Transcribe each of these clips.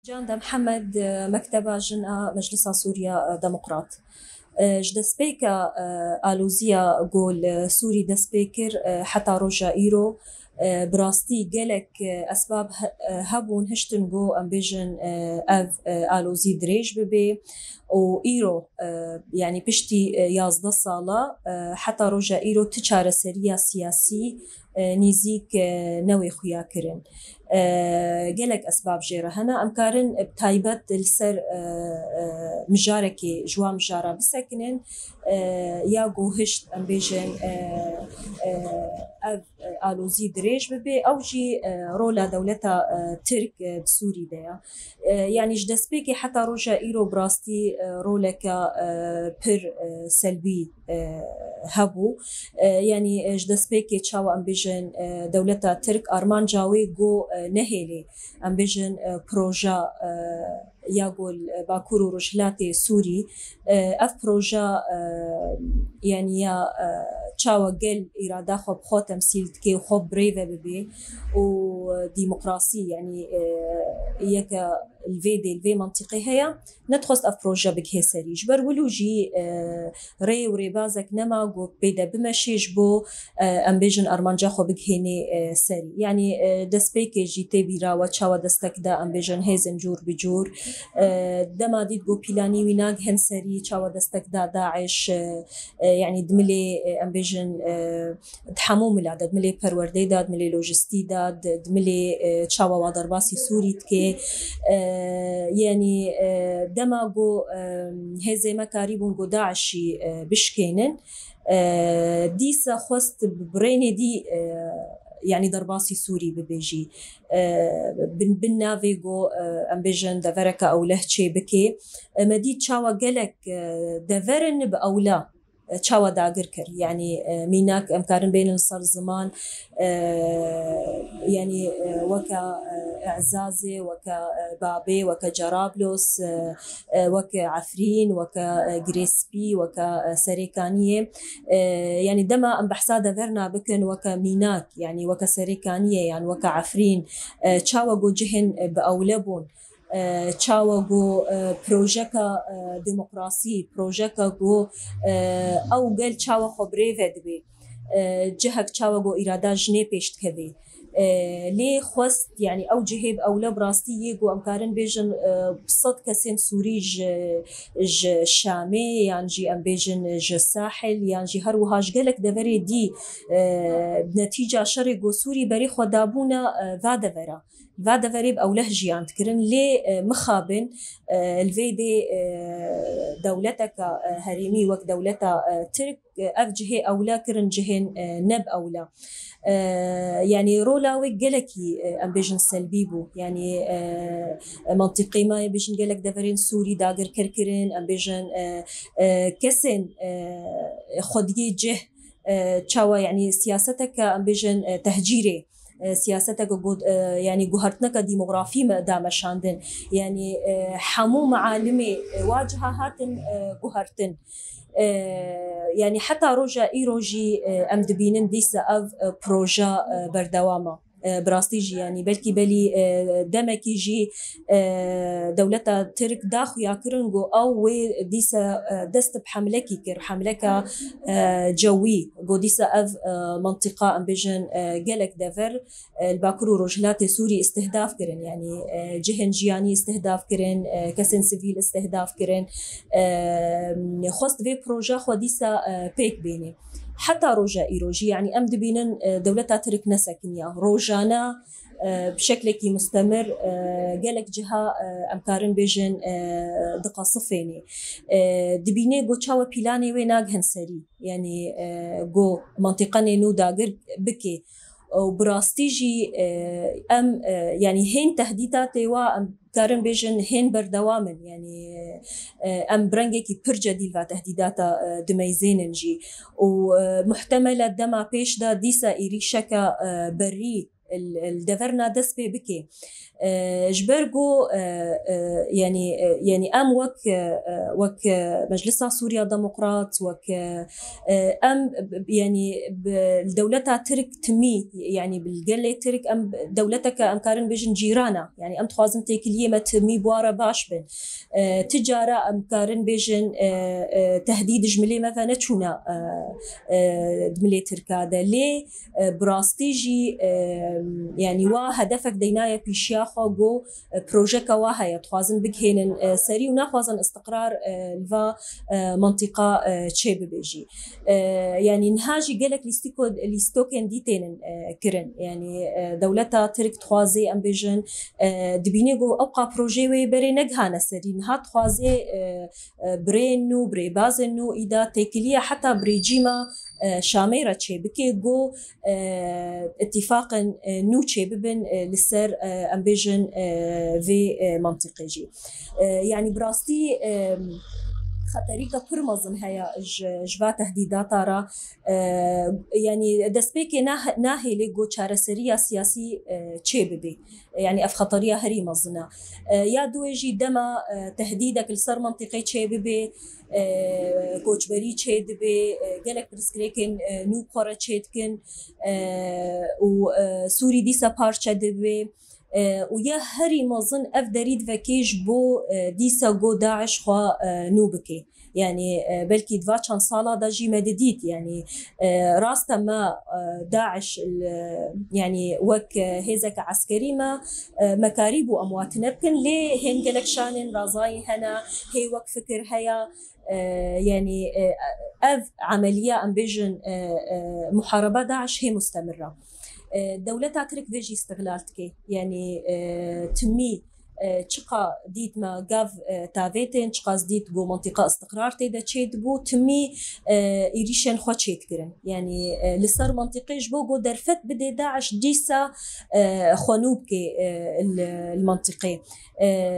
جان دا محمد مكتبة جنة مجلس سوريا ديمقراط جدا سبيكا آلوزيا قول سوري دا سبيكر حتى روجا إيرو براستي قالك أسباب هبون هشتن جو أم بيجن أف آلوزي دريج ببي وإيرو يعني بشتي يازده صالة حتى روجا إيرو تجارة سرية سياسي نيزيك نوي خويا كرن قالك أسباب جيرة هنا أمكارن بتايبت السر مجاركي جوا مجارة بسكنن ياقو هشت أم بيجن آلوزي دريج ببي أو جي رولا دولتا ترك بسوري ديا يعني جدسبيكي حتى روجا إيرو براستي رولكا بر سلبي هبو يعني جدسبيكي تشاو أم بيجن دولتا ترك أرمان جاوي جو نهيلي أم بيجن بروجا يقول باكور ورجلاتي سوري اف بروجا يعني يا تشاو قل إرادة خب خو تمثيل تكي وخب بريفة ببي وديمقراطي يعني يك الفي منطقي هي نتخص اف بروجا بك سري جبر ولوجي ري وريبازك نما جو بيدا بمشيج بو ام بيجن ارمانجا خو بك هني سري يعني دسبيكي جيتي بيرا وتشاو دستك دا ام بيجن هيزن جور بجور دما ديت جو بيلاني ويناغ هنسري تشاو دستك دا داعش يعني دملي ام بيجن تحموم العدد دملي پروردي داد دملي لوجستي داد دملي تشاو وضرباسي سوري تكي يعني دماغو هزي مكاريبون جو داعشي بشكينن ديسا خست بريني دي يعني درباسي سوري ببيجي بالنافيغو أمبيجن دفركا أو لهتشي بكي مديد شاوة قلق دفرن بأولا تشاو داغر كر يعني ميناك امكارن بين الصر زمان يعني وكا اعزازي وكا بابي وكا جرابلوس وكا عفرين وكا جريسبي وكا سريكانيه يعني دما ام بحساده ذرنا بكن وكا ميناك يعني وكا سريكانيه يعني وكا عفرين تشاو جو جهن باولبون تشاو جو بروجكا ديمقراطي بروجكا جو او قال تشاو خبري فدبي جهك تشاو جو إرادة جني بيشت كذي ليه خست يعني أو جهب أو لبراستي يجو أمكارن بيجن بصد كسين سوري ج شامي يعني جي أم بيجن ج ساحل يعني جي هروهاش قالك دفري دي بنتيجة شرق سوري بري خدابونا فادا فريب أو لهجي عند كرن ليه مخابن الفيدي دولتك هريمي وك دولتا ترك أفجه أولا كرن جهن نب أولا يعني رولا وقلكي أم بيجن سلبيبو يعني منطقي ما بيجن قلك دفرين سوري داقر كركرين أم بيجن كسن خدي جه تشاوى يعني سياستك أم بيجن تهجيري سياستك يعني جهرتنا ديموغرافي ما دام شاندن يعني حمو معالمي واجهة هاتن جهرتن يعني حتى روجا إيروجي أم دبينن ديسا أف بروجا بردوامة براستيجي يعني بلكي بلي دمكي جي دولتا ترك داخو ياكرنجو أو ديسا دست بحملكي كر حملكا جوي جو ديسا أف منطقة أم بيجن جالك دفر الباكرو رجلات سوري استهداف كرن يعني جهن جياني استهداف كرن كسن سيفيل استهداف كرن خست في بروجا خو ديسا بيك بيني حتى روجا إيروجي يعني أم دبينن دولتها ترك نسكنيا روجانا بشكل كي مستمر قالك جهة أمكارن بيجن دقة صفيني دبيني جو تشاوى بيلاني ويناغ هنسري يعني جو منطقة نو داقر بكي وبراستيجي أم يعني هين تهديداتي وأم كارن بيجن هين بردوامن يعني أم برنجكي برجة دي تهديداتا دميزين نجي ومحتملة دما بيش دا ديسا إريشكا بري الدفرنا دس بكي جبرجو يعني أم وك مجلسها سوريا ديمقراط وك أم يعني الدولة ترك تمي يعني بالجلة ترك أم دولتك أم كارن بيجن جيرانا يعني أم تخازن تيكلية ما تمي بوارا باش بن تجارة أم كارن بيجن تهديد جملي مثلا تشونا دملي تركادا ليه براستيجي يعني وهدفك دينايا بيشياخو جو بروجيكا وهاي تخازن بجهن سري وناخذن استقرار الفا منطقة تشيب بيجي يعني نهاجي قالك ليستوكن ديتين كرن يعني دولتها ترك تخازي ام بيجن دبينيغو ابقى بروجي ويبري نجهانا سري نها تخازي برينو بري بازنو اذا تيكليه حتى بريجيما شاميرة تشي بكي جو اتفاق نو تشي ببن للسر امبيجن في منطقة جي يعني براستي خطريقة برمزن هيا جوا تهديدات را يعني دسبيكي ناهي لغو چارەسەریە سیاسی چێ ببێ يعني اف خطرية هري مزنا يا دويجي دما تهديدك لسر منطقي چێ ببێ كوچبري چێ دبێ gelek پرسکرێکن نو قۆرە چێتکن و سوری دیسا پارچە دبێ ويا هري مظن اف دريد فكيش بو ديسا جو داعش خوا نوبكي يعني بلكي دفا كان صاله داجي مدديت يعني راستا ما داعش يعني وك هيزك عسكري ما مكاريب واموات نبكن ليه هنجلك شانن رازاي هنا هي وك فكر هيا يعني اف عمليه امبيجن محاربه داعش هي مستمره دولتها ترك فيجي استغلالتكي يعني تمي تشقى ديت ما قاف تافيتين تشقى ديت جو منطقة استقرار تيدا تشيد بو تمي إيريشان خوا تشيد كرن يعني لصار منطقي جبو جو درفت بدي داعش ديسا خوانوبكي المنطقي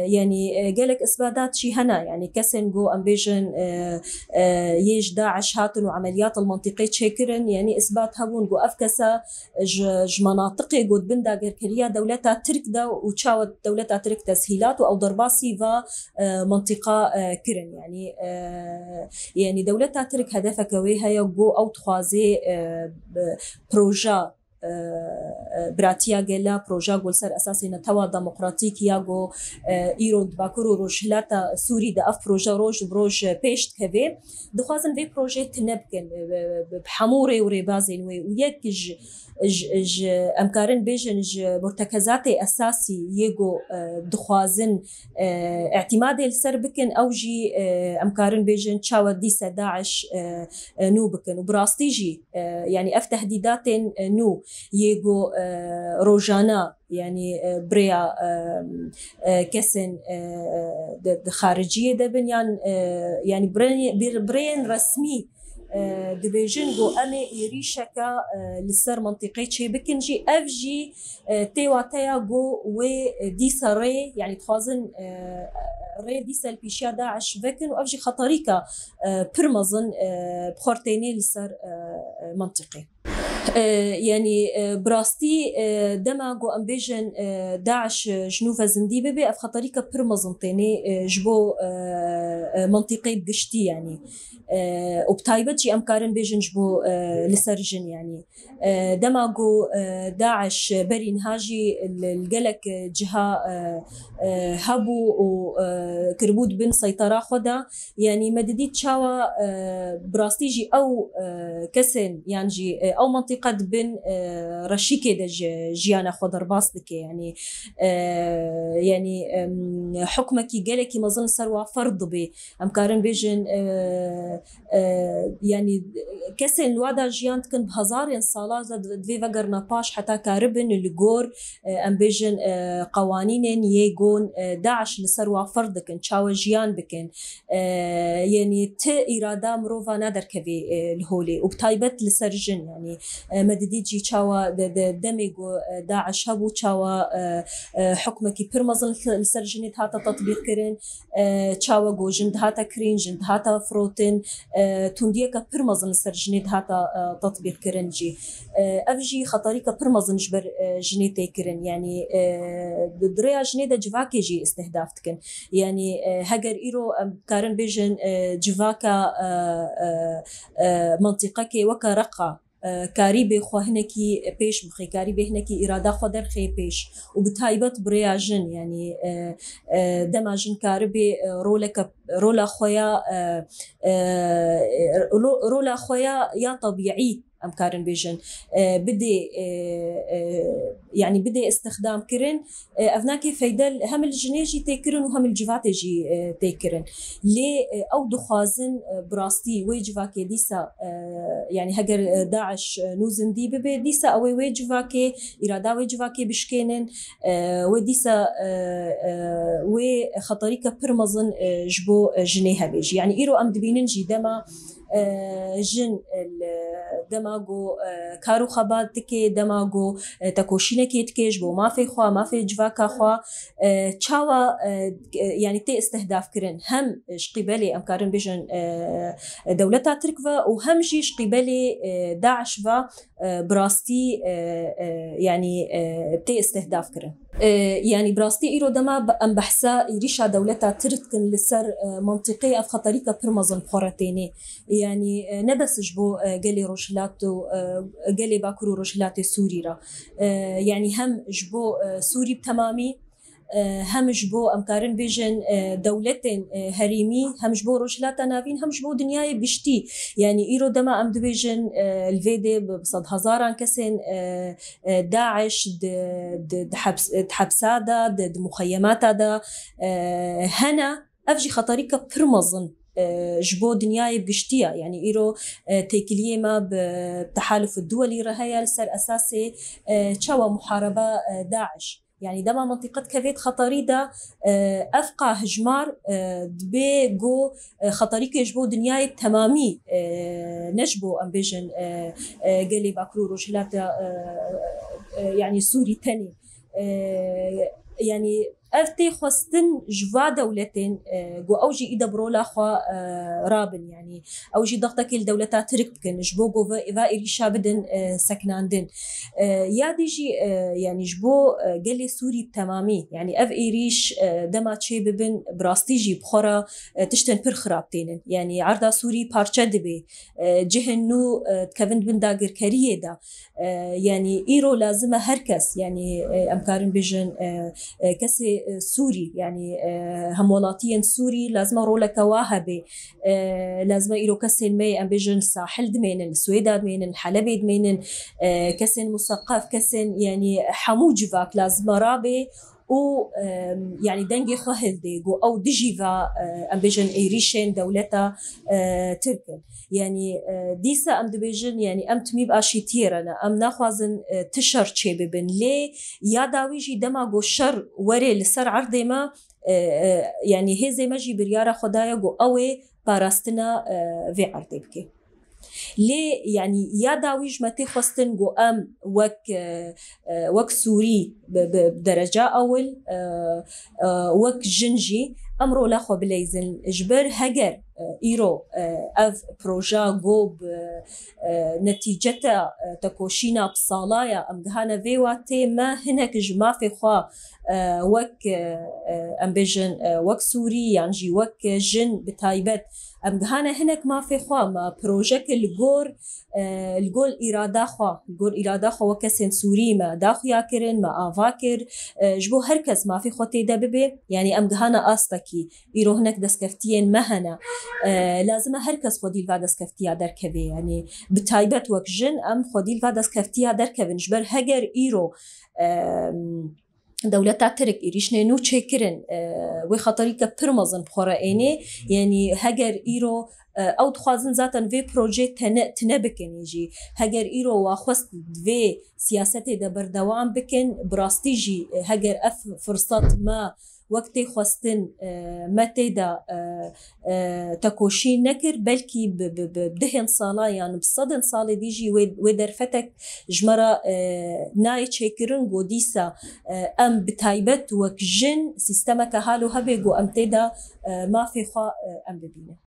يعني قالك إثباتات شي هنا يعني كسن جو أمبيجن يج داعش هاتن وعمليات المنطقية تشيكرن يعني إثبات هبون جو أفكسا ج مناطقي جو بندا غير كريا دولتها ترك دا وتشاوت دولتها ترك تسهيلات أو ضرباسي في منطقة كرن يعني دولتها ترك هدفك ويها يجو أو تخازي بروجا براتيا جلا بروجا جول سر أساسي نتوا ديمقراطيك ياجو إيرود باكورو روج هلاتا سوري دا أف بروجا روج بروج بيشت كذا دخازن في بروجي تنبكن بحموري وريبازين ويكج ج امكارن بيجن ج مرتكزاتي اساسي يجو دخوازن اعتماد السر بكن او جي امكارن بيجن تشاو ديسا داعش نو بكن وبراستيجي يعني اف تهديدات نو يجو روجانا يعني بريا كسن خارجيه دبن يعني برين رسمي دبيجن جو أمي يريشكا لسر منطقة شيء بكنجي أفجي تيوا تيا جو وديسا ري يعني تخازن ري ديسا البيشيا داعش بكن وأفجي خطريكا برمزن بخورتيني لسر منطقي يعني براستي دماغو أمبيجن داعش جنوفا زندي ببي أف خطريكا برمزن تاني جبو منطقي بقشتي يعني وبتايبت جي أمكارن بيجن جبو لسرجن يعني دماغو داعش بري نهاجي الجلك جهة هبو وكربود بن سيطرة خدا يعني مدديت شاوى براستيجي أو كسن يعني جي أو منطقة بن رشيكي دا جيانا خضر باصدك يعني يعني حكمك جالك مظن سروا فرض بي أمكارن بيجن يعني كسن الوضع جيان تكن بهزار صالة دفي فقرنا باش حتى كاربن الجور أم بيجن قوانين يجون داعش لسروا فرض كن شاو جيان بكن يعني ت إرادة مروفا نادر كبي الهولي وبتايبت لسرجن يعني مدديجي چاوا دميگو داعش هبو چاوا حكمكي برمزن السرجنيت هاتا تطبيق كرن چاوا گو جند هاتا كرين جند هاتا فروتن تونديكا برمزن السرجنيت هاتا تطبيق كرن جي افجي خطريكا برمزن جبر جنيتي كرن يعني دريا جنيدا جواكي جي استهداف تكن يعني هجر إيرو كارن بيجن جواكا منطقة وكا رقة كاريبي خو هنكي بيش بخي كاريبي هنكي إرادة خو درخي بيش وبتايبت بريا جن يعني دما جن كاريبي رولا خويا رولا خويا يا طبيعي أم كارن بيجن بدي يعني بدي استخدام كرن أفناكي فيدل هم الجنيجي تيكرن وهم الجواتجي تيكرن لي أو دخازن براستي ويجواكي ديسا يعني هجر داعش نوزن دي ببي ديسا أو ويجواكي إرادة ويجواكي بشكينن وديسا وخطريكا برمزن جبو جنيها بيجي يعني إيرو أم دبينن جي دما جن دماغو كارو خبات تكي دماغو تكوشينكي تكيش بو ما في خوا ما في جواكا خوا تشاوا يعني تي استهداف كرن هم شقبالي أمكارن بيجن دولتا تركفا وهم جي شقبالي داعش فا براستي يعني تي استهداف كرن يعني براستي إيرو دما أم بحثا يريشا دولتا تركن لسر منطقية في خطريكا برمزن بخورتيني يعني نبس جبو قالي روشلاتو قالي باكرو روشلاتي سوري را يعني هم جبو سوري بتمامي هم جبو أمكارن بيجن دولتين هريمي هم جبو روشلاتا نافين هم جبو دنياي بشتي يعني إيرو دما أم دبيجن الفيدي بصد هزاران كسن داعش دحبسادا دمخيماتا دا هنا أفجي خطريكا برمزن جبو دنياي بقشتيا يعني إيرو تيكليما بالتحالف الدولي رهيا لسر أساسي تشاوى محاربة داعش يعني دما منطقة كفيت خطري دا أفقع هجمار دبي جو خطريك يجبو دنياي تمامي نجبو أمبيجن قالي باكرو روشلاتا يعني سوري تاني يعني أفتي خواستن جوا دولتين جو أوجي إيدا برولا خوا رابن يعني أوجي ضغطك الدولتات تركبكن جبو جو فائري شابدن سكناندن ياديجي يعني جبو قالي سوري بتمامي يعني أف إيريش دما تشي ببن براستيجي بخورا تشتن برخرابتين يعني عرضا سوري بارشا دبي جهنو تكفند بن داقر كاريه دا يعني إيرو لازمة هركس يعني أمكارن بيجن كسي سوري يعني همولاتيا سوري لازم رولا كواهبي لازم إيرو كسين مي أم بيجن ساحل دمينن السويداد مينن الحلبي دمينن كسين مثقف كسين يعني حموج فاك لازم رابي و يعني دنجي خهل ديجو أو ديجيفا أم بيجن إيريشين دولتا تركن يعني ديسا أم دبيجن يعني أم تميب آشيتيرنا أم ناخوازن تشر تشي ببن لي ياداويجي دماغو شر وري لسر عرضي ما يعني هي زي ما جي بريارة خدايا جو أوي باراستنا في عرضي بكي ليه يعني يا داويج ما تخصتن جو أم وك سوري بدرجة أول وك جنجي أمرو لاخو بليزن جبر هجر إيرو أف بروجا جو نتيجة تكوشينا بصالايا أم جهانا فيواتي ما هناك جما في خوا وك أمبيجن وك سوري يعني جي وك جن بتايبت أم جهانا هناك ما في خوا ما بروجك الجول إرادة خوا وكسن سوري ما داخل ياكرن ما أفاكر جبو هركز ما في خوتي دببي يعني أم جهانا أستكي إيرو هناك دسكفتين مهنا لازم هركز خودي الفا دسكفتيا دركبي يعني بتايبت وك جن أم خودي الفا دسكفتيا دركبي نجبر هجر إيرو دولتا ترك إيريشني نو تشكرن وخطريكا برمزن بخورائني يعني هجر إيرو أو تخازن ذاتن في بروجيت تنبكن يجي هجر إيرو واخوست في سياسته دبر دوام بكن براستيجي هجر أف فرصات ما وقتی خواستن متدا تکوشی نکر بلکی بدهن سالا یعنی بصدن سال دیجی و درفتک جمرا نای چکرن گودیسا ام بتایبت وک جن سیستم که حالو هبه گو ام تدا ما في خوا ام ببینه.